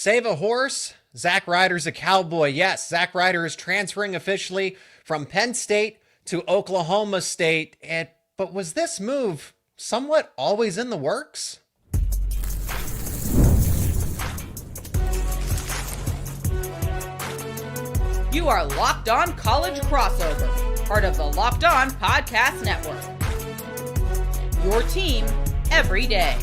Save a horse? Zack Ryder's a cowboy. Yes, Zack Ryder is transferring officially from Penn State to Oklahoma State. But was this move somewhat always in the works? You are Locked On College Crossover, part of the Locked On Podcast Network. Your team every day.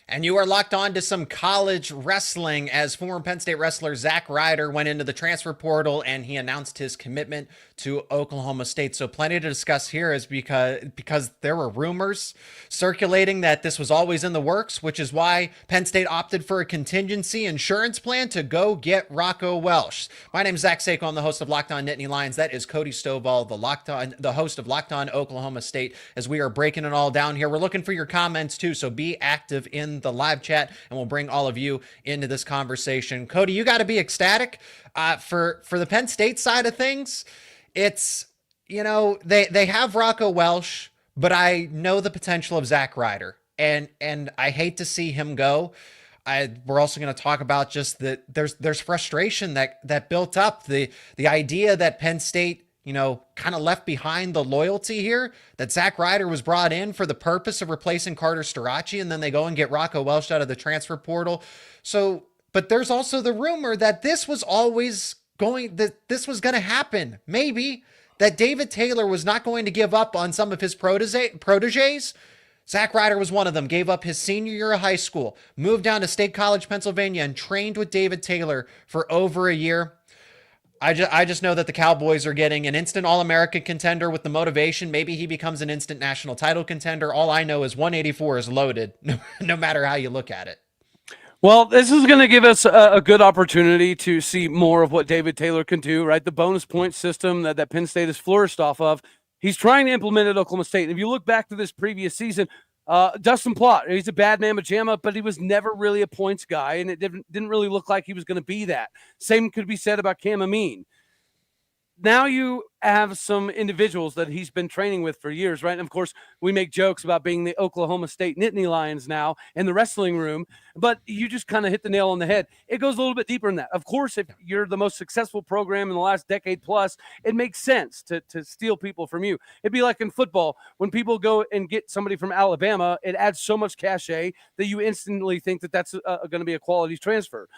And you are locked on to some college wrestling as former Penn State wrestler Zack Ryder went into the transfer portal and he announced his commitment to Oklahoma State. So plenty to discuss here is because there were rumors circulating that this was always in the works, which is why Penn State opted for a contingency insurance plan to go get Rocco Welsh. My name is Zach Seyko. I'm the host of Locked On Nittany Lions. That is Cody Stovall, the host of Locked On Oklahoma State, as we are breaking it all down here. We're looking for your comments too, so be active in the live chat and we'll bring all of you into this conversation. Cody, you got to be ecstatic for the Penn State side of things. It's, they have Rocco Welsh, but I know the potential of Zack Ryder and I hate to see him go. We're also going to talk about just that there's frustration that built up, the idea that Penn State kind of left behind the loyalty here, that Zack Ryder was brought in for the purpose of replacing Carter Starachi, and then they go and get Rocco Welsh out of the transfer portal. So, but there's also the rumor that this was going to happen. Maybe that David Taylor was not going to give up on some of his proteges. Zack Ryder was one of them, gave up his senior year of high school, moved down to State College, Pennsylvania, and trained with David Taylor for over a year. I just know that the Cowboys are getting an instant All-American contender with the motivation. Maybe he becomes an instant national title contender. All I know is 184 is loaded, no matter how you look at it. Well, this is going to give us a good opportunity to see more of what David Taylor can do, right? The bonus point system that Penn State has flourished off of. He's trying to implement at Oklahoma State. And if you look back to this previous season, Dustin Plott, he's a bad mamma jamma, but he was never really a points guy, and it didn't really look like he was going to be that. Same could be said about Cam Amin. Now you have some individuals that he's been training with for years, right? And of course, we make jokes about being the Oklahoma State Nittany Lions now in the wrestling room, but you just kind of hit the nail on the head. It goes a little bit deeper than that. Of course, if you're the most successful program in the last decade plus, it makes sense to steal people from you. It'd be like in football, when people go and get somebody from Alabama, it adds so much cachet that you instantly think that that's going to be a quality transfer.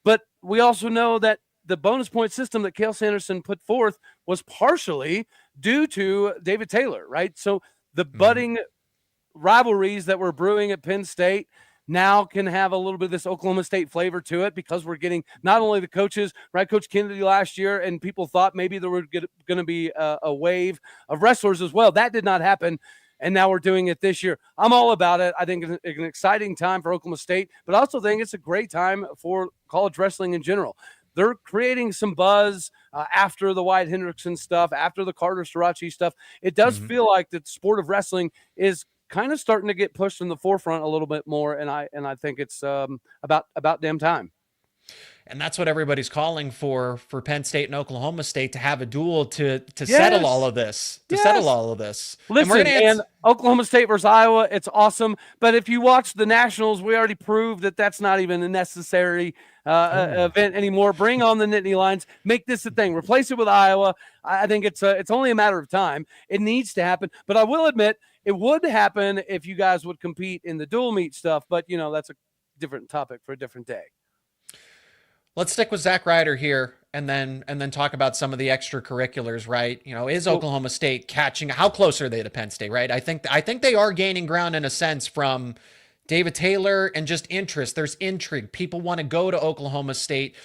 But we also know that the bonus point system that Cael Sanderson put forth was partially due to David Taylor, right? So the budding rivalries that were brewing at Penn State now can have a little bit of this Oklahoma State flavor to it, because we're getting not only the coaches, right? Coach Kennedy last year, and people thought maybe there were going to be a wave of wrestlers as well. That did not happen. And now we're doing it this year. I'm all about it. I think it's an exciting time for Oklahoma State, but I also think it's a great time for college wrestling in general. They're creating some buzz after the Wyatt Hendrickson stuff, after the Carter Starachi stuff. It does feel like the sport of wrestling is kind of starting to get pushed in the forefront a little bit more, and I think it's about damn time. And that's what everybody's calling for Penn State and Oklahoma State, to have a duel to settle all of this. Settle all of this. Listen, and Oklahoma State versus Iowa, it's awesome. But if you watch the Nationals, we already proved that that's not even a necessary event anymore. Bring on the Nittany Lions. Make this a thing. Replace it with Iowa. I think it's only a matter of time. It needs to happen. But I will admit, it would happen if you guys would compete in the dual meet stuff. But, that's a different topic for a different day. Let's stick with Zack Ryder here and then talk about some of the extracurriculars, right? Is Oklahoma State catching? How close are they to Penn State, right? I think they are gaining ground in a sense from David Taylor and just interest. There's intrigue. People want to go to Oklahoma State,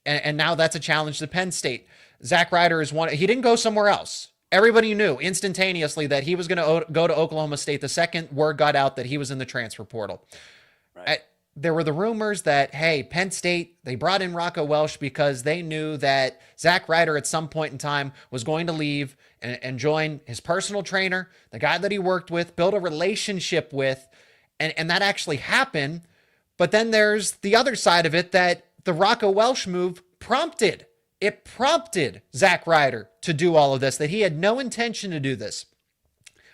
and now that's a challenge to Penn State. Zack Ryder is one. He didn't go somewhere else. Everybody knew instantaneously that he was going to go to Oklahoma State the second word got out that he was in the transfer portal. Right. There were the rumors that, hey, Penn State, they brought in Rocco Welsh because they knew that Zack Ryder at some point in time was going to leave and join his personal trainer, the guy that he worked with, build a relationship with, and that actually happened. But then there's the other side of it, that the Rocco Welsh move prompted Zack Ryder to do all of this, that he had no intention to do this.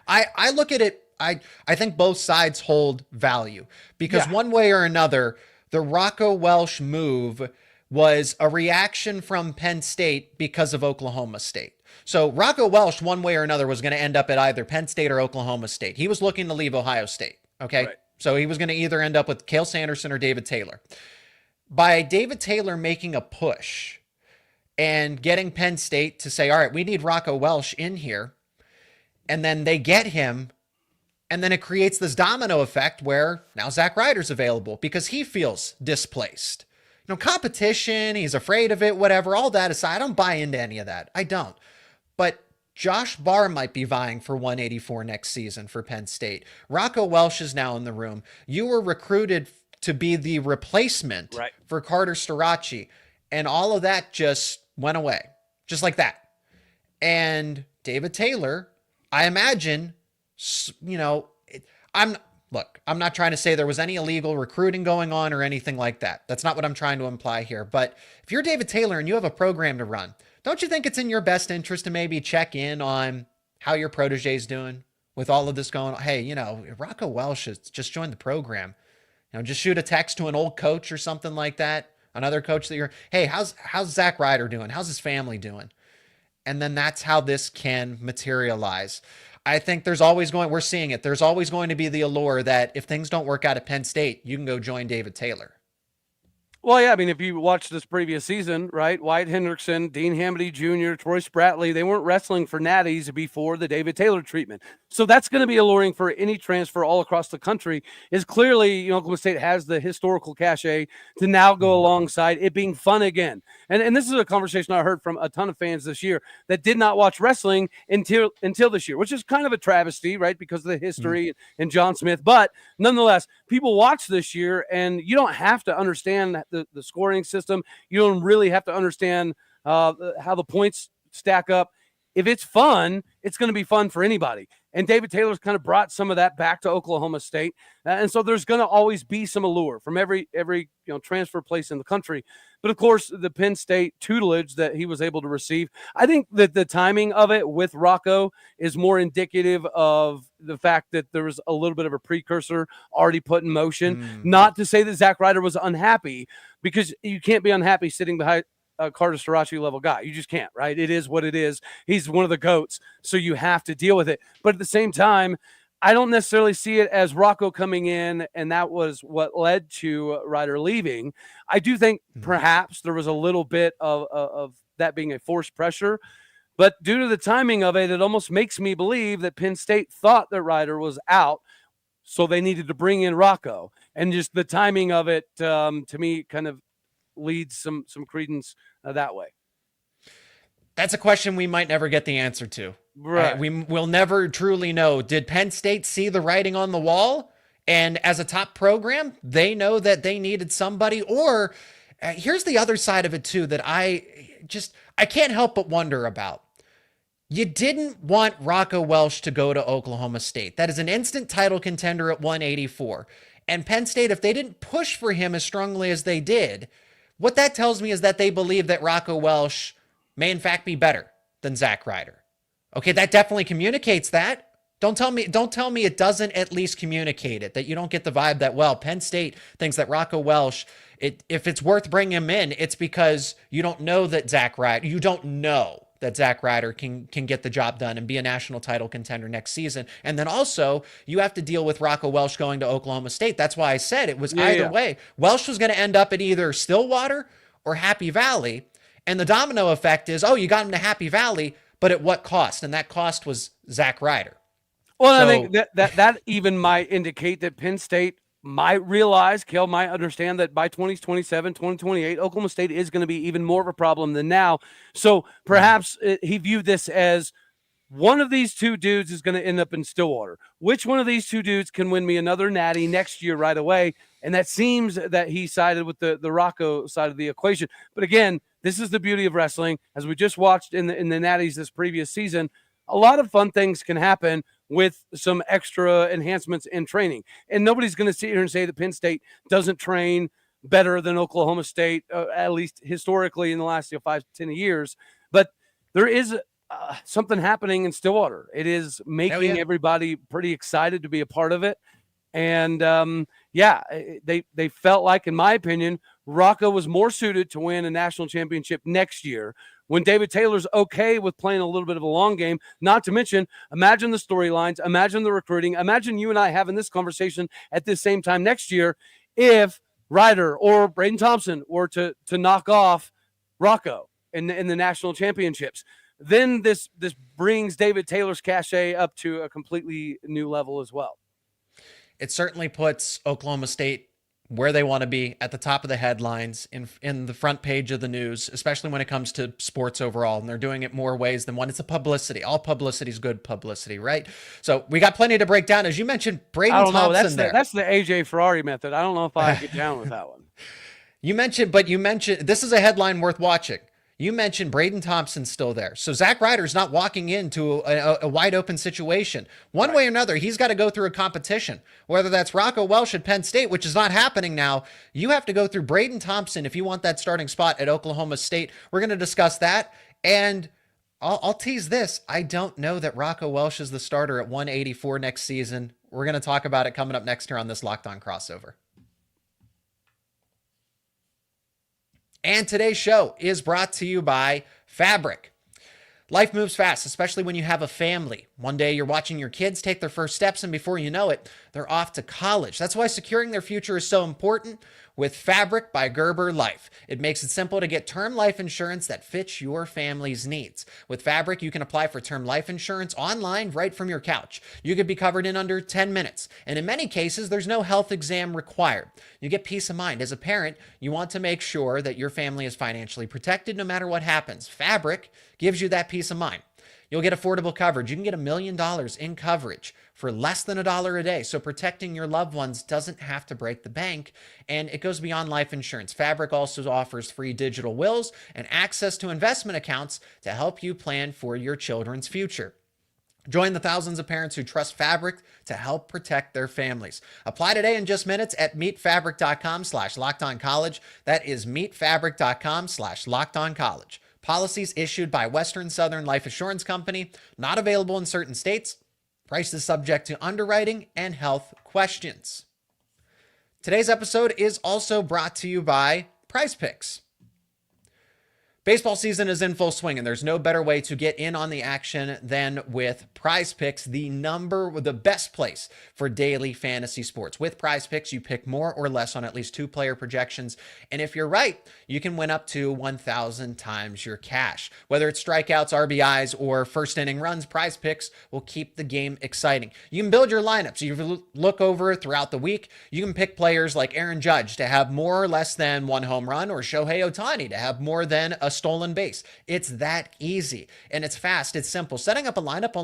I look at it I think both sides hold value because one way or another, the Rocco Welsh move was a reaction from Penn State because of Oklahoma State. So Rocco Welsh, one way or another, was going to end up at either Penn State or Oklahoma State. He was looking to leave Ohio State. Okay. Right. So he was going to either end up with Cael Sanderson or David Taylor. By David Taylor making a push and getting Penn State to say, all right, we need Rocco Welsh in here. And then they get him. And then it creates this domino effect where now Zack Ryder's available because he feels displaced. You know, competition, he's afraid of it, whatever, all that aside, I don't buy into any of that. I don't. But Josh Barr might be vying for 184 next season for Penn State. Rocco Welsh is now in the room. You were recruited to be the replacement for Carter Starachi, and all of that just went away, just like that. And David Taylor, I imagine, you know, I'm not trying to say there was any illegal recruiting going on or anything like that. That's not what I'm trying to imply here. But if you're David Taylor and you have a program to run, don't you think it's in your best interest to maybe check in on how your protege's doing with all of this going on? Hey, you know, Rocco Welsh has just joined the program. You know, just shoot a text to an old coach or something like that. Another coach that hey, how's Zack Ryder doing? How's his family doing? And then that's how this can materialize. I think we're seeing it. There's always going to be the allure that if things don't work out at Penn State, you can go join David Taylor. Well, yeah, I mean, if you watch this previous season, right, Wyatt Hendrickson, Dean Hamady Jr., Troy Spratley, they weren't wrestling for natties before the David Taylor treatment. So that's going to be alluring for any transfer all across the country. Is clearly, you know, Oklahoma State has the historical cachet to now go alongside it being fun again. And this is a conversation I heard from a ton of fans this year that did not watch wrestling until this year, which is kind of a travesty, right, because of the history and John Smith. But nonetheless, people watch this year, and you don't have to understand the scoring system. You don't really have to understand how the points stack up. If it's fun, it's going to be fun for anybody. And David Taylor's kind of brought some of that back to Oklahoma State. And so there's going to always be some allure from every transfer place in the country. But of course, the Penn State tutelage that he was able to receive, I think that the timing of it with Rocco is more indicative of the fact that there was a little bit of a precursor already put in motion. Not to say that Zack Ryder was unhappy, because you can't be unhappy sitting behind a Carter Starachi level guy. You just can't, right? It is what it is. He's one of the GOATs, so you have to deal with it. But at the same time, I don't necessarily see it as Rocco coming in, and that was what led to Ryder leaving. I do think perhaps there was a little bit of that being a forced pressure, but due to the timing of it, it almost makes me believe that Penn State thought that Ryder was out, so they needed to bring in Rocco. And just the timing of it, to me, kind of leads some credence that way. That's a question we might never get the answer to. Right. We'll never truly know. Did Penn State see the writing on the wall? And as a top program, they know that they needed somebody? Or here's the other side of it too, that I can't help but wonder about. You didn't want Rocco Welsh to go to Oklahoma State. That is an instant title contender at 184. And Penn State, if they didn't push for him as strongly as they did, what that tells me is that they believe that Rocco Welsh may in fact be better than Zack Ryder. Okay, that definitely communicates that. Don't tell me it doesn't at least communicate it, that you don't get the vibe that, well, Penn State thinks that Rocco Welsh, if it's worth bringing him in, it's because you don't know that Zack Ryder can get the job done and be a national title contender next season. And then also you have to deal with Rocco Welsh going to Oklahoma State. That's why I said it was either way. Welsh was going to end up at either Stillwater or Happy Valley. And the domino effect is, you got him to Happy Valley, but at what cost? And that cost was Zack Ryder. Well, so, I think that even might indicate that Penn State might realize, Cael might understand that by 2027, 2028, Oklahoma State is going to be even more of a problem than now. So perhaps he viewed this as one of these two dudes is going to end up in Stillwater. Which one of these two dudes can win me another natty next year right away? And that seems that he sided with the Rocco side of the equation. But again, this is the beauty of wrestling. As we just watched in the natties this previous season, a lot of fun things can happen with some extra enhancements in training. And nobody's going to sit here and say that Penn State doesn't train better than Oklahoma State, at least historically in the last 5 to 10 years. But there is something happening in Stillwater. It is making everybody pretty excited to be a part of it. And they felt like, in my opinion, Rocco was more suited to win a national championship next year, when David Taylor's okay with playing a little bit of a long game. Not to mention, imagine the storylines, imagine the recruiting, imagine you and I having this conversation at the same time next year if Ryder or Braden Thompson were to knock off Rocco in the national championships. Then this brings David Taylor's cachet up to a completely new level as well. It certainly puts Oklahoma State where they want to be, at the top of the headlines, in the front page of the news, especially when it comes to sports overall. And they're doing it more ways than one. It's a publicity. All publicity is good publicity, right? So we got plenty to break down. As you mentioned, Braden Thompson there. That's the AJ Ferrari method. I don't know if I get down with that one. You mentioned, this is a headline worth watching. You mentioned Braden Thompson's still there. So Zack Ryder's not walking into a wide open situation. One way or another, he's got to go through a competition, whether that's Rocco Welsh at Penn State, which is not happening now. You have to go through Braden Thompson if you want that starting spot at Oklahoma State. We're going to discuss that. And I'll tease this. I don't know that Rocco Welsh is the starter at 184 next season. We're going to talk about it coming up next here on this Locked On Crossover. And today's show is brought to you by Fabric. Life moves fast, especially when you have a family. One day you're watching your kids take their first steps, and before you know it, they're off to college. That's why securing their future is so important with Fabric by Gerber Life. It makes it simple to get term life insurance that fits your family's needs. With Fabric, you can apply for term life insurance online right from your couch. You could be covered in under 10 minutes. And in many cases, there's no health exam required. You get peace of mind. As a parent, you want to make sure that your family is financially protected no matter what happens. Fabric gives you that peace of mind. You'll get affordable coverage. You can get $1 million in coverage for less than $1 a day. So protecting your loved ones doesn't have to break the bank. And it goes beyond life insurance. Fabric also offers free digital wills and access to investment accounts to help you plan for your children's future. Join the thousands of parents who trust Fabric to help protect their families. Apply today in just minutes at meetfabric.com/lockedoncollege. That is meetfabric.com/lockedoncollege. Policies issued by Western Southern Life Assurance Company, not available in certain states. Price is subject to underwriting and health questions. Today's episode is also brought to you by PrizePicks. Baseball season is in full swing, and there's no better way to get in on the action than with PrizePicks, the best place for daily fantasy sports. With PrizePicks, you pick more or less on at least 2 player projections, and if you're right, you can win up to 1,000 times your cash. Whether it's strikeouts, RBIs, or first inning runs, PrizePicks will keep the game exciting. You can build your lineups. You look over throughout the week. You can pick players like Aaron Judge to have more or less than 1 home run, or Shohei Ohtani to have more than a stolen base. It's that easy, and it's fast. It's simple. Setting up a lineup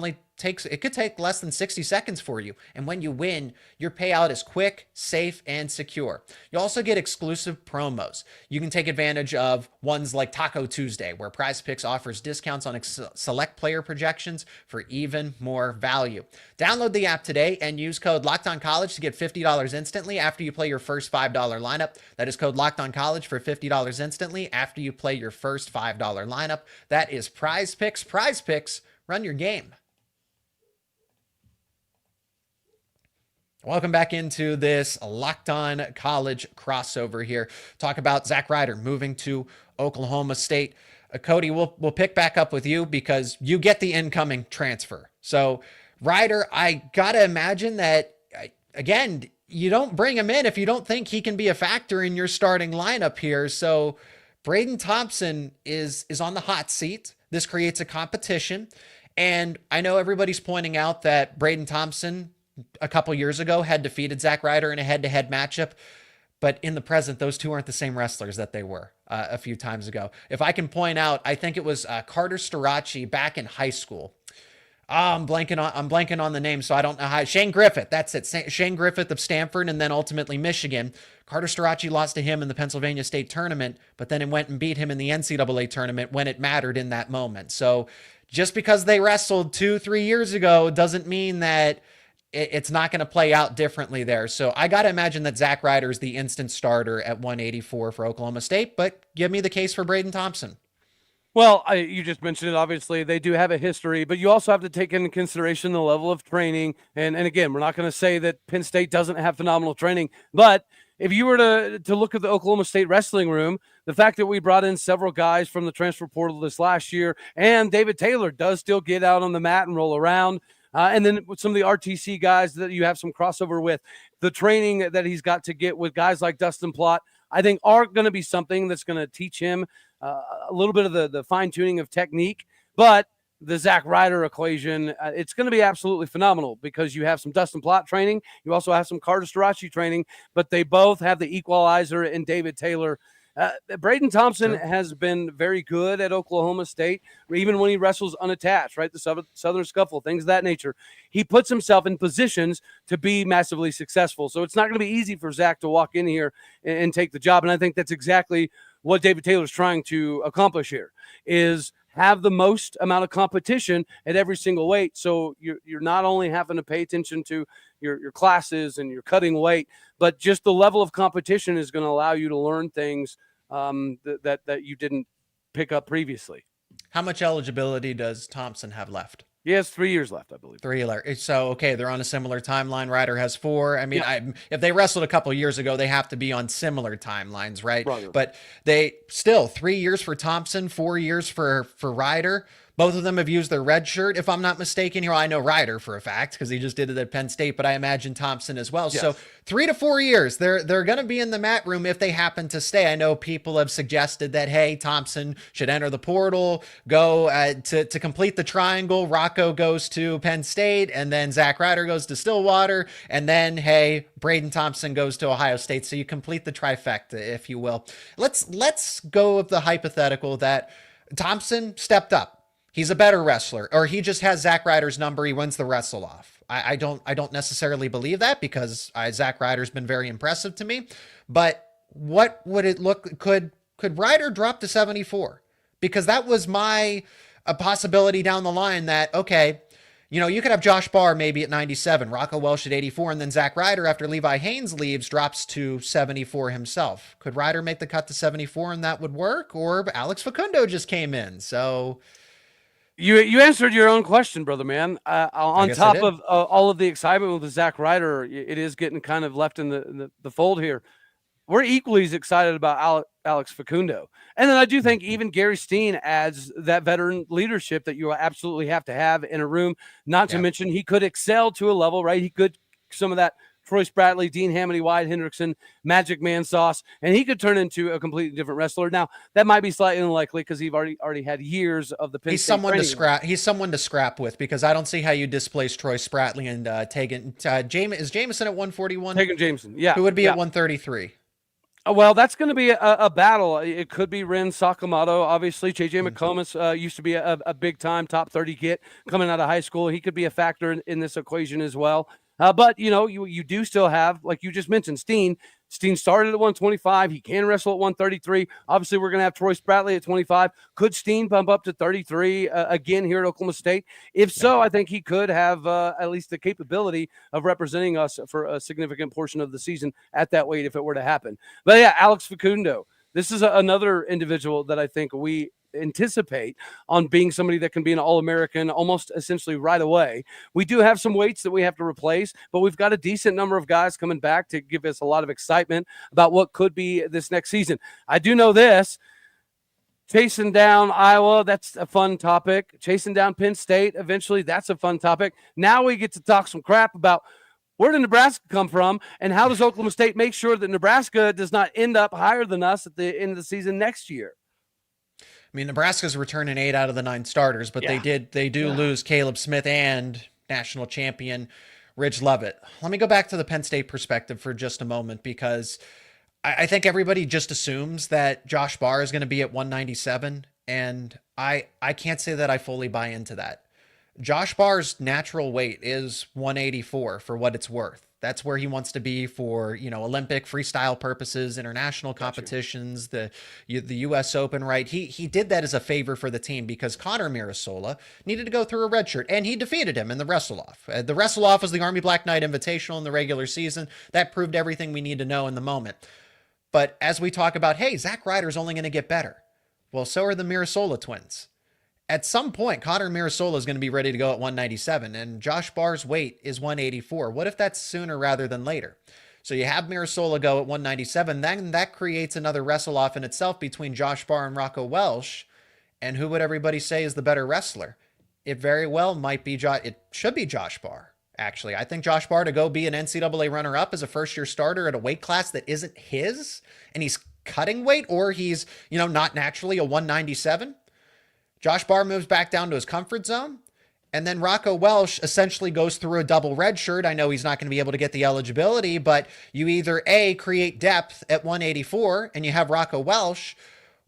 could take less than 60 seconds for you. And when you win, your payout is quick, safe, and secure. You also get exclusive promos. You can take advantage of ones like Taco Tuesday, where PrizePicks offers discounts on select player projections for even more value. Download the app today and use code LOCKEDONCollege to get $50 instantly after you play your first $5 lineup. That is code LOCKEDONCollege for $50 instantly after you play your first $5 lineup. That is PrizePicks. PrizePicks, run your game. Welcome back into this Locked On College crossover here. Talk about Zack Ryder moving to Oklahoma State. Cody, we'll pick back up with you because you get the incoming transfer. So Ryder, I got to imagine that, again, you don't bring him in if you don't think he can be a factor in your starting lineup here. So Braden Thompson is on the hot seat. This creates a competition. And I know everybody's pointing out that Braden Thompson a couple years ago had defeated Zack Ryder in a head-to-head matchup, but in the present, those two aren't the same wrestlers that they were a few times ago. If I can point out, I think it was Carter Storaci back in high school. I'm blanking on the name, so I don't know how. Shane Griffith, that's it. Shane Griffith of Stanford and then ultimately Michigan. Carter Storaci lost to him in the Pennsylvania State tournament, but then it went and beat him in the NCAA tournament when it mattered in that moment. So just because they wrestled 2-3 years ago doesn't mean that it's not going to play out differently there. So I got to imagine that Zack Ryder is the instant starter at 184 for Oklahoma State, but give me the case for Braden Thompson. Well, you just mentioned it. Obviously, they do have a history, but you also have to take into consideration the level of training. And again, we're not going to say that Penn State doesn't have phenomenal training, but if you were to look at the Oklahoma State wrestling room, the fact that we brought in several guys from the transfer portal this last year, and David Taylor does still get out on the mat and roll around. And then with some of the RTC guys that you have some crossover with, the training that he's got to get with guys like Dustin Plott, I think are going to be something that's going to teach him a little bit of the fine tuning of technique. But the Zack Ryder equation, it's going to be absolutely phenomenal because you have some Dustin Plott training. You also have some Carter Starachi training, but they both have the equalizer in David Taylor. Braden Thompson has been very good at Oklahoma State, even when he wrestles unattached, right? The Southern Scuffle, things of that nature. He puts himself in positions to be massively successful. So it's not going to be easy for Zach to walk in here and take the job. And I think that's exactly what David Taylor's trying to accomplish here, is have the most amount of competition at every single weight. So you're not only having to pay attention to your classes and your cutting weight, but just the level of competition is going to allow you to learn things that you didn't pick up previously. How much eligibility does Thompson have left? He has 3 years left, I believe. 3 years. So, okay, they're on a similar timeline. Ryder has 4. I mean, if they wrestled a couple of years ago, they have to be on similar timelines, right? But they still 3 years for Thompson, 4 years for Ryder. Both of them have used their red shirt, if I'm not mistaken here. I know Ryder for a fact because he just did it at Penn State, but I imagine Thompson as well. Yes. So 3 to 4 years, they're going to be in the mat room if they happen to stay. I know people have suggested that, hey, Thompson should enter the portal, go to complete the triangle. Rocco goes to Penn State, and then Zack Ryder goes to Stillwater, and then, hey, Braden Thompson goes to Ohio State. So you complete the trifecta, if you will. Let's go with the hypothetical that Thompson stepped up. He's a better wrestler, or he just has Zack Ryder's number. He wins the wrestle off. I don't necessarily believe that because Zack Ryder's been very impressive to me. But what would it look? Could Ryder drop to 74? Because that was a possibility down the line. That okay, you could have Josh Barr maybe at 97, Rocco Welsh at 84, and then Zack Ryder after Levi Haynes leaves drops to 74 himself. Could Ryder make the cut to 74 and that would work? Or Alex Facundo just came in, so. You answered your own question, brother man. On top of all of the excitement with the Zack Ryder, it is getting kind of left in the fold here. We're equally as excited about Alex Facundo. And then I do think even Gary Steen adds that veteran leadership that you absolutely have to have in a room, not to mention he could excel to a level, right? He could some of that Troy Spratley, Dean Hamady, Wyatt Hendrickson, Magic Man sauce, and he could turn into a completely different wrestler. Now, that might be slightly unlikely because he's already had years of the Penn State training. He's someone to scrap with because I don't see how you displace Troy Spratley and Tegan. Is Jameson at 141? Tegan Jameson, yeah. Who would be at 133? Well, that's going to be a battle. It could be Ren Sakamoto. Obviously, J.J. McComas used to be a big-time top 30 kid coming out of high school. He could be a factor in this equation as well. But, you do still have, like you just mentioned, Steen. Steen started at 125. He can wrestle at 133. Obviously, we're going to have Troy Spratley at 25. Could Steen bump up to 33 again here at Oklahoma State? If so, I think he could have at least the capability of representing us for a significant portion of the season at that weight if it were to happen. But, yeah, Alex Facundo. This is another individual that I think we anticipate on being somebody that can be an All-American almost essentially right away. We do have some weights that we have to replace, but we've got a decent number of guys coming back to give us a lot of excitement about what could be this next season. I do know this. Chasing down Iowa, that's a fun topic. Chasing down Penn State, eventually, that's a fun topic. Now we get to talk some crap about where did Nebraska come from, and how does Oklahoma State make sure that Nebraska does not end up higher than us at the end of the season next year? I mean, Nebraska's returning 8 out of the 9 starters, but they do lose Caleb Smith and national champion Ridge Lovett. Let me go back to the Penn State perspective for just a moment, because I think everybody just assumes that Josh Barr is going to be at 197, and I can't say that I fully buy into that. Josh Barr's natural weight is 184 for what it's worth. That's where he wants to be for, Olympic freestyle purposes, international competitions, the U.S. Open, right? He did that as a favor for the team because Connor Mirasola needed to go through a red shirt, and he defeated him in the wrestle-off. The wrestle-off was the Army Black Knight Invitational in the regular season. That proved everything we need to know in the moment. But as we talk about, hey, Zack Ryder's only going to get better. Well, so are the Mirasola twins. At some point, Connor Mirasola is going to be ready to go at 197, and Josh Barr's weight is 184. What if that's sooner rather than later? So you have Mirasola go at 197, then that creates another wrestle off in itself between Josh Barr and Rocco Welsh. And who would everybody say is the better wrestler? It very well might be it should be Josh Barr, actually. I think Josh Barr to go be an NCAA runner-up as a first-year starter at a weight class that isn't his, and he's cutting weight, or he's, not naturally a 197. Josh Barr moves back down to his comfort zone. And then Rocco Welsh essentially goes through a double red shirt. I know he's not going to be able to get the eligibility, but you either A, create depth at 184 and you have Rocco Welsh,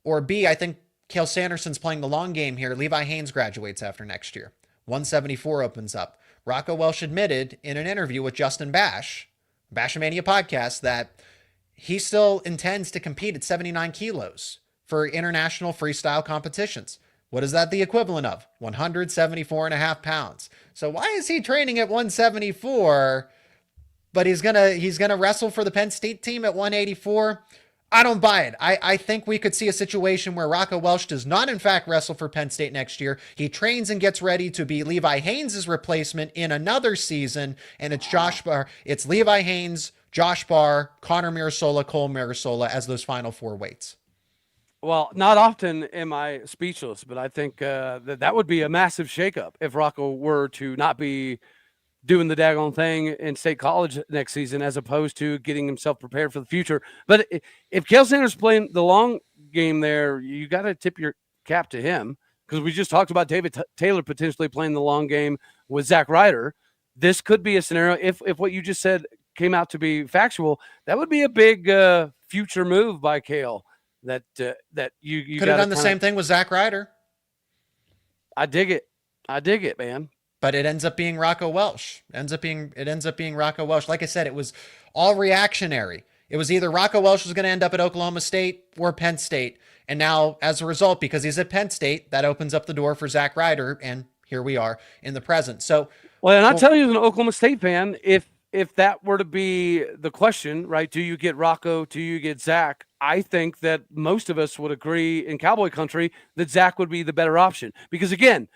or B, I think Cael Sanderson's playing the long game here. Levi Haynes graduates after next year. 174 opens up. Rocco Welsh admitted in an interview with Justin Bashmania podcast, that he still intends to compete at 79 kilos for international freestyle competitions. What is that the equivalent of? 174 and a half pounds. So why is he training at 174, but he's gonna wrestle for the Penn State team at 184? I don't buy it. I think we could see a situation where Rocco Welsh does not in fact wrestle for Penn State next year. He trains and gets ready to be Levi Haynes' replacement in another season, and it's Josh Barr. It's Levi Haynes, Josh Barr, Connor Mirasola, Cole Mirasola as those final four weights. Well, not often am I speechless, but I think that would be a massive shakeup if Rocco were to not be doing the daggone thing in State College next season, as opposed to getting himself prepared for the future. But if Cael Sanderson's playing the long game there, you got to tip your cap to him, because we just talked about David Taylor potentially playing the long game with Zack Ryder. This could be a scenario, if what you just said came out to be factual, that would be a big future move by Cael. That you could have done the same thing with Zack Ryder. I dig it, man. But it ends up being Rocco Welsh. It ends up being Rocco Welsh. Like I said, it was all reactionary. It was either Rocco Welsh was going to end up at Oklahoma State or Penn State. And now, as a result, because he's at Penn State, that opens up the door for Zack Ryder. And here we are in the present. So, and I'll tell you, as an Oklahoma State fan, if that were to be the question, right? Do you get Rocco? Do you get Zack? I think that most of us would agree in Cowboy country that Zack would be the better option, because again,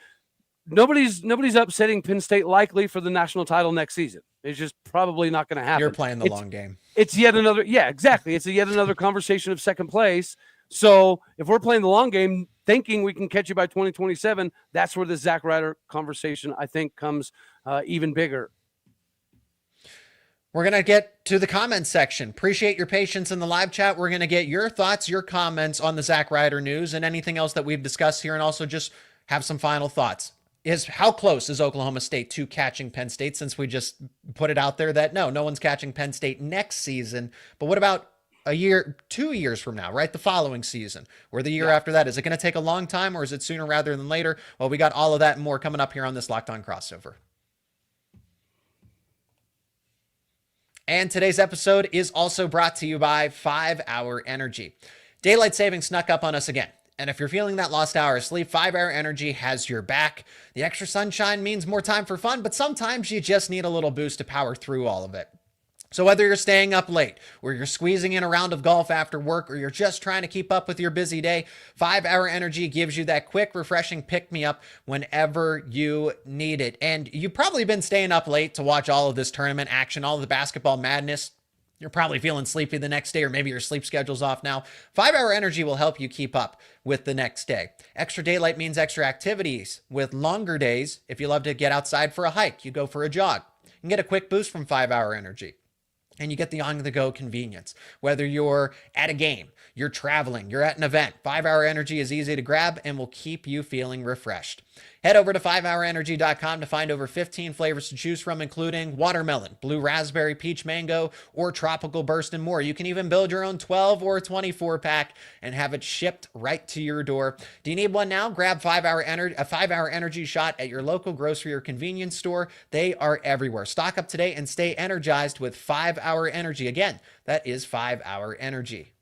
nobody's upsetting Penn State likely for the national title next season. It's just probably not going to happen. You're playing the long game. It's yet another, exactly. It's yet another conversation of second place. So if we're playing the long game, thinking we can catch you by 2027, that's where the Zack Ryder conversation, I think, comes even bigger. We're going to get to the comments section. Appreciate your patience in the live chat. We're going to get your thoughts, your comments on the Zack Ryder news and anything else that we've discussed here, and also just have some final thoughts. How close is Oklahoma State to catching Penn State, since we just put it out there that no one's catching Penn State next season. But what about a year, 2 years from now, right? The following season or the year after that? Is it going to take a long time, or is it sooner rather than later? Well, we got all of that and more coming up here on this Locked On Crossover. And today's episode is also brought to you by 5 Hour Energy. Daylight savings snuck up on us again. And if you're feeling that lost hour of sleep, 5 Hour Energy has your back. The extra sunshine means more time for fun, but sometimes you just need a little boost to power through all of it. So whether you're staying up late, or you're squeezing in a round of golf after work, or you're just trying to keep up with your busy day, 5 Hour Energy gives you that quick, refreshing pick-me-up whenever you need it. And you've probably been staying up late to watch all of this tournament action, all of the basketball madness. You're probably feeling sleepy the next day, or maybe your sleep schedule's off now. 5 Hour Energy will help you keep up with the next day. Extra daylight means extra activities. With longer days, if you love to get outside for a hike, you go for a jog, you can get a quick boost from 5 Hour Energy. And you get the on-the-go convenience. Whether you're at a game, you're traveling, you're at an event, 5 Hour Energy is easy to grab and will keep you feeling refreshed. Head over to 5hourenergy.com to find over 15 flavors to choose from, including watermelon, blue raspberry, peach mango, or tropical burst, and more. You can even build your own 12 or 24 pack and have it shipped right to your door. Do you need one now? Grab a 5 Hour Energy shot at your local grocery or convenience store. They are everywhere. Stock up today and stay energized with 5 Hour Energy. Again, that is 5 Hour Energy.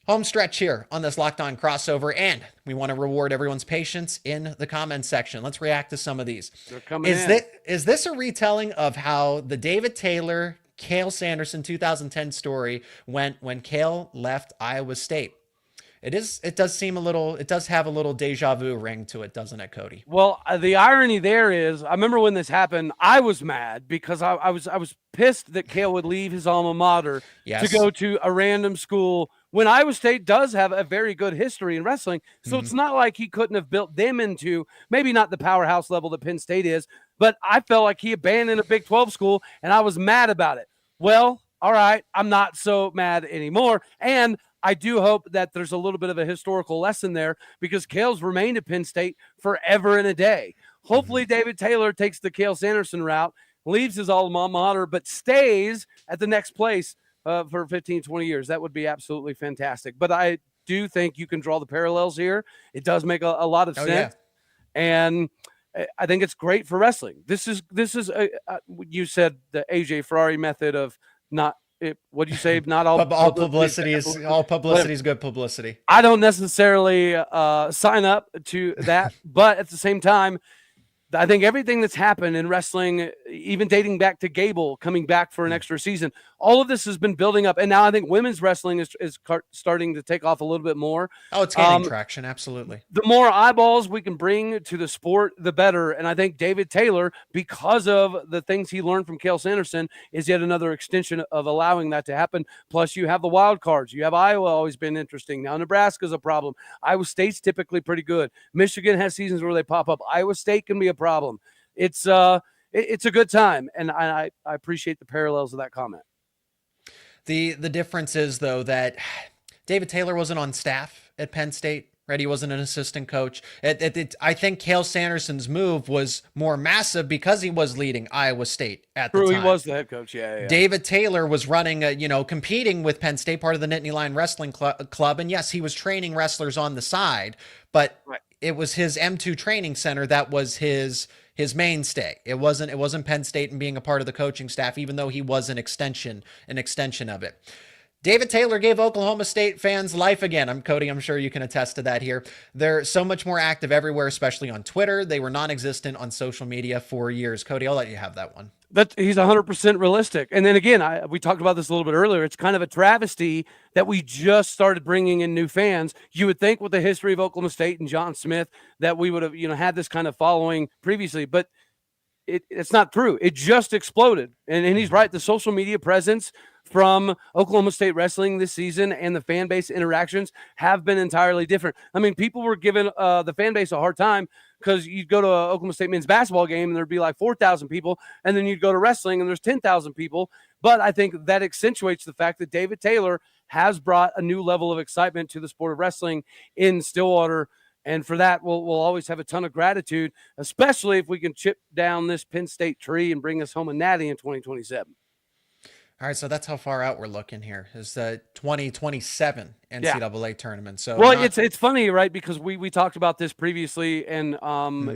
Home stretch here on this Locked On Crossover, and we want to reward everyone's patience in the comments section. Let's react to some of these. They're coming in. Is this a retelling of how the David Taylor Cael Sanderson 2010 story when Cael left Iowa State. It does have a little deja vu ring to it, doesn't it, Cody? Well, the irony there is, I remember when this happened, I was mad because I was pissed that Cael would leave his alma mater to go to a random school when Iowa State does have a very good history in wrestling. So it's not like he couldn't have built them into maybe not the powerhouse level that Penn State is, but I felt like he abandoned a Big 12 school, and I was mad about it. Well, all right, I'm not so mad anymore, and I do hope that there's a little bit of a historical lesson there because Cael's remained at Penn State forever and a day. Hopefully David Taylor takes the Cael Sanderson route, leaves his alma mater, but stays at the next place for 15, 20 years. That would be absolutely fantastic. But I do think you can draw the parallels here. It does make a lot of sense. Yeah. And I think it's great for wrestling. This is you said the AJ Ferrari method of not – what do you say? Not all publicity is good publicity. I don't necessarily sign up to that, but at the same time, I think everything that's happened in wrestling, even dating back to Gable coming back for an extra season, all of this has been building up. And now I think women's wrestling is starting to take off a little bit more. Oh, it's gaining traction. Absolutely. The more eyeballs we can bring to the sport, the better. And I think David Taylor, because of the things he learned from Cael Sanderson, is yet another extension of allowing that to happen. Plus, you have the wild cards. You have Iowa always been interesting. Now, Nebraska's a problem. Iowa State's typically pretty good. Michigan has seasons where they pop up. Iowa State can be a problem. It's a good time, and I appreciate the parallels of that comment. The difference is, though, that David Taylor wasn't on staff at Penn State, right? He wasn't an assistant coach. I think Cael Sanderson's move was more massive because he was leading Iowa State at the time. He was the head coach, yeah. David Taylor was running, competing with Penn State, part of the Nittany Lion Wrestling Club, and yes, he was training wrestlers on the side, but it was his M2 training center that was his mainstay. It wasn't Penn State and being a part of the coaching staff, even though he was an extension of it. David Taylor gave Oklahoma State fans life again. Cody, I'm sure you can attest to that here. They're so much more active everywhere, especially on Twitter. They were non-existent on social media for years. Cody, I'll let you have that one. He's 100% realistic. And then again, we talked about this a little bit earlier. It's kind of a travesty that we just started bringing in new fans. You would think with the history of Oklahoma State and John Smith that we would have, had this kind of following previously, but it's not true. It just exploded. And he's right. The social media presence from Oklahoma State wrestling this season and the fan base interactions have been entirely different. I mean, people were giving the fan base a hard time because you'd go to an Oklahoma State men's basketball game and there'd be like 4,000 people, and then you'd go to wrestling and there's 10,000 people. But I think that accentuates the fact that David Taylor has brought a new level of excitement to the sport of wrestling in Stillwater. And for that, we'll always have a ton of gratitude, especially if we can chip down this Penn State tree and bring us home a natty in 2027. All right, so that's how far out we're looking here. Is the 2027 NCAA tournament. So it's funny, right? Because we talked about this previously, and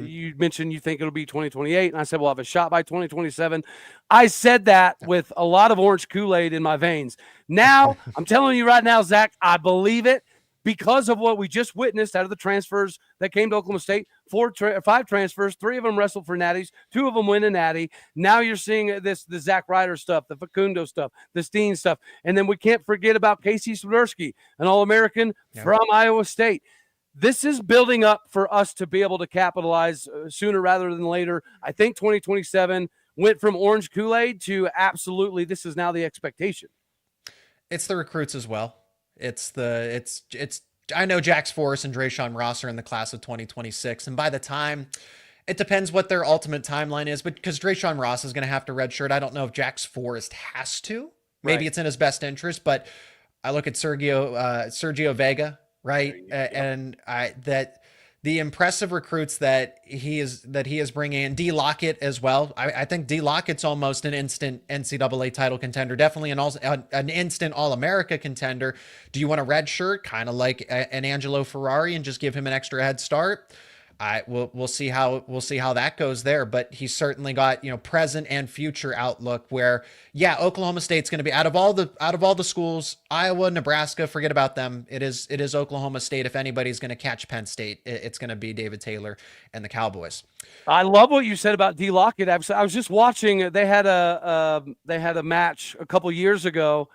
you mentioned you think it'll be 2028, and I said we'll have a shot by 2027. I said that with a lot of orange Kool-Aid in my veins. Now, I'm telling you right now, Zach, I believe it. Because of what we just witnessed out of the transfers that came to Oklahoma State, 5 transfers, 3 of them wrestled for natties, 2 of them win a natty. Now you're seeing the Zack Ryder stuff, the Facundo stuff, the Steen stuff. And then we can't forget about Casey Swiderski, an All-American from Iowa State. This is building up for us to be able to capitalize sooner rather than later. I think 2027 went from orange Kool-Aid to absolutely this is now the expectation. It's the recruits as well. I know Jax Forrest and Drayshawn Ross are in the class of 2026. And by the time, it depends what their ultimate timeline is, but because Drayshawn Ross is going to have to redshirt, I don't know if Jax Forrest has to. Maybe it's in his best interest, but I look at Sergio Vega, right? And the impressive recruits that he is bringing in, D. Lockett as well. I think D. Lockett's almost an instant NCAA title contender, definitely an instant All-America contender. Do you want a red shirt, kind of like an Angelo Ferrari, and just give him an extra head start? We'll see how that goes there, but he's certainly got, present and future outlook where, yeah, Oklahoma State's going to be out of all the schools, Iowa, Nebraska, forget about them. It is Oklahoma State. If anybody's going to catch Penn State, it's going to be David Taylor and the Cowboys. I love what you said about D. Lockett. I was just watching. They had a match a couple years ago,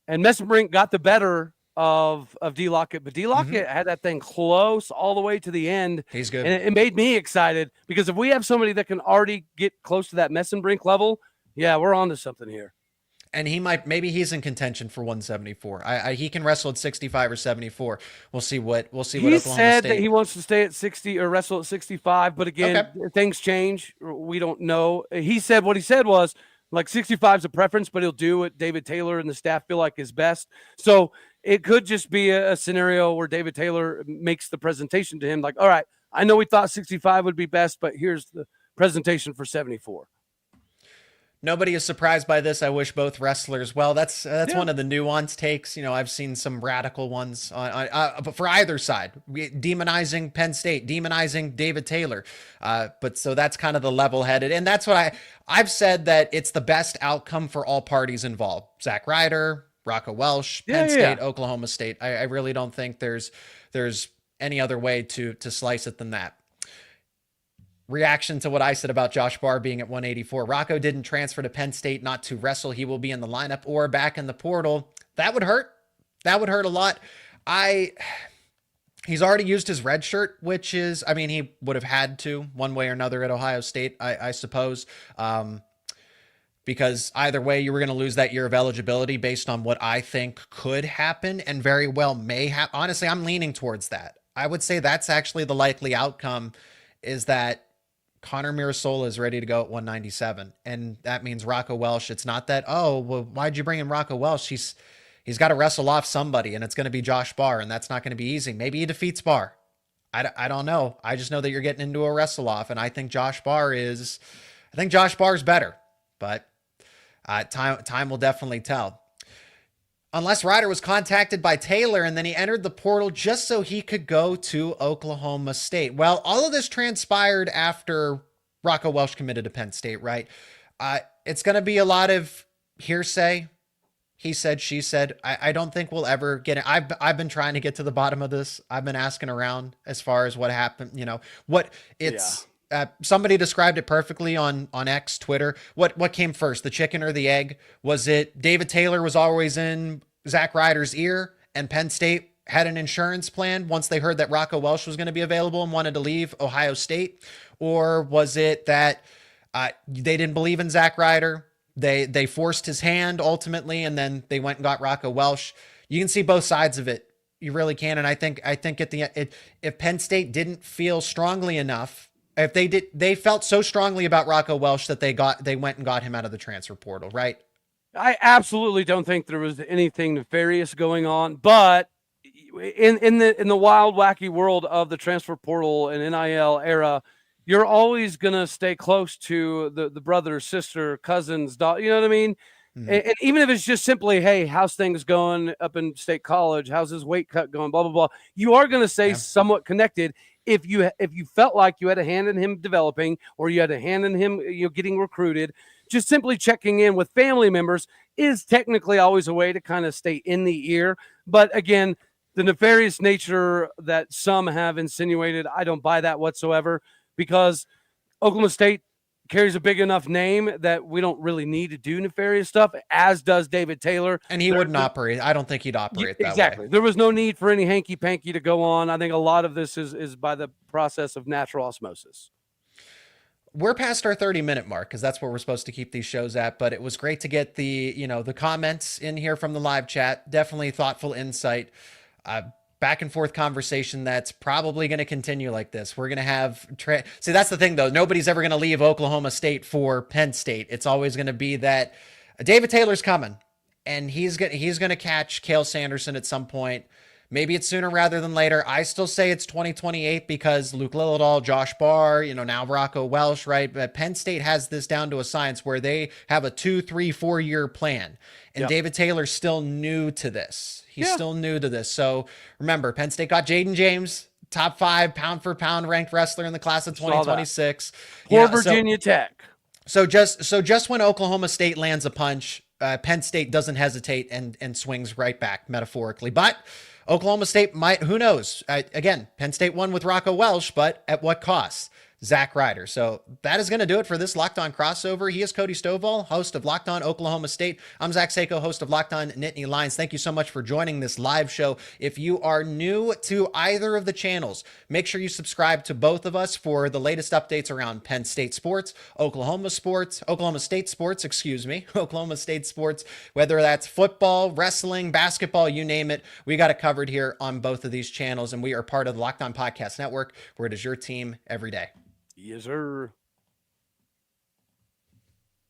and Messenbrink got the better of D. Lockett, but D. Lockett had that thing close all the way to the end. He's good. And it made me excited because if we have somebody that can already get close to that Messenbrink level, yeah, we're on to something here. And maybe he's in contention for 174. He can wrestle at 65 or 74. We'll see what He Oklahoma said State. that he wants to stay at 60 or wrestle at 65, but again, things change. We don't know. He said what he said was like 65 is a preference, but he'll do what David Taylor and the staff feel like is best. So it could just be a scenario where David Taylor makes the presentation to him like, all right, I know we thought 65 would be best, but here's the presentation for 74. Nobody is surprised by this. I wish both wrestlers well. That's one of the nuanced takes. I've seen some radical ones but for either side, demonizing Penn State, demonizing David Taylor. But so that's kind of the level-headed, and that's what I've said, that it's the best outcome for all parties involved. Zack Ryder, Rocco Welsh, Penn State, Oklahoma State. I really don't think there's any other way to slice it than that. Reaction to what I said about Josh Barr being at 184. Rocco didn't transfer to Penn State not to wrestle. He will be in the lineup or back in the portal. That would hurt. That would hurt a lot. He's already used his red shirt, which is, he would have had to one way or another at Ohio State, I suppose. Because either way, you were going to lose that year of eligibility based on what I think could happen and very well may happen. Honestly, I'm leaning towards that. I would say that's actually the likely outcome, is that Connor Mirasola is ready to go at 197. And that means Rocco Welsh. It's not that, why'd you bring in Rocco Welsh? He's got to wrestle off somebody, and it's going to be Josh Barr, and that's not going to be easy. Maybe he defeats Barr. I don't know. I just know that you're getting into a wrestle off, and I think Josh Barr's better, but time will definitely tell. Unless Ryder was contacted by Taylor and then he entered the portal just so he could go to Oklahoma State. Well, all of this transpired after Rocco Welsh committed to Penn State, right? It's going to be a lot of hearsay. He said, she said. I don't think we'll ever get it. I've been trying to get to the bottom of this. I've been asking around as far as what happened, somebody described it perfectly on X, Twitter. What came first, the chicken or the egg? Was it David Taylor was always in Zack Ryder's ear and Penn State had an insurance plan once they heard that Rocco Welsh was going to be available and wanted to leave Ohio State? Or was it that they didn't believe in Zack Ryder? They forced his hand ultimately, and then they went and got Rocco Welsh. You can see both sides of it. You really can. And I think at the end, if Penn State didn't feel strongly enough, if they felt so strongly about Rocco Welsh that they went and got him out of the transfer portal, right? I absolutely don't think there was anything nefarious going on, but in the wild, wacky world of the transfer portal and NIL era, you're always gonna stay close to the brother, sister, cousins, you know what I mean? Mm-hmm. And even if it's just simply, hey, how's things going up in State College? How's his weight cut going? Blah blah blah. You are gonna stay somewhat connected. If you felt like you had a hand in him developing, or you had a hand in him getting recruited, just simply checking in with family members is technically always a way to kind of stay in the ear. But again, the nefarious nature that some have insinuated, I don't buy that whatsoever, because Oklahoma State carries a big enough name that we don't really need to do nefarious stuff, as does David Taylor. And he wouldn't operate. I don't think he'd operate that way. There was no need for any hanky-panky to go on. I think a lot of this is by the process of natural osmosis. We're past our 30-minute mark because that's where we're supposed to keep these shows at, but it was great to get the comments in here from the live chat. Definitely thoughtful insight. Back and forth conversation that's probably going to continue like this. We're going to have see, that's the thing though. Nobody's ever going to leave Oklahoma State for Penn State. It's always going to be that David Taylor's coming and he's going to catch Cael Sanderson at some point. Maybe it's sooner rather than later. I still say it's 2028 because Luke Lillidahl, Josh Barr, now Rocco Welsh, right? But Penn State has this down to a science where they have a 2, 3, 4 year plan. And David Taylor's still new to this. He's still new to this. So remember, Penn State got Jaden James. top 5 pound for pound ranked wrestler in the class of 2026. Poor Virginia Tech. So just when Oklahoma State lands a punch, Penn State doesn't hesitate and swings right back, metaphorically. But Oklahoma State might, who knows? Again, Penn State won with Rocco Welsh, but at what cost? Zack Ryder. So that is going to do it for this Locked On crossover. He is Cody Stovall, host of Locked On Oklahoma State. I'm Zach Seyko, host of Locked On Nittany Lions. Thank you so much for joining this live show. If you are new to either of the channels, make sure you subscribe to both of us for the latest updates around Penn State sports, Oklahoma State sports, Oklahoma State sports, whether that's football, wrestling, basketball, you name it. We got it covered here on both of these channels, and we are part of the Locked On Podcast Network, where it is your team every day. Yes, sir.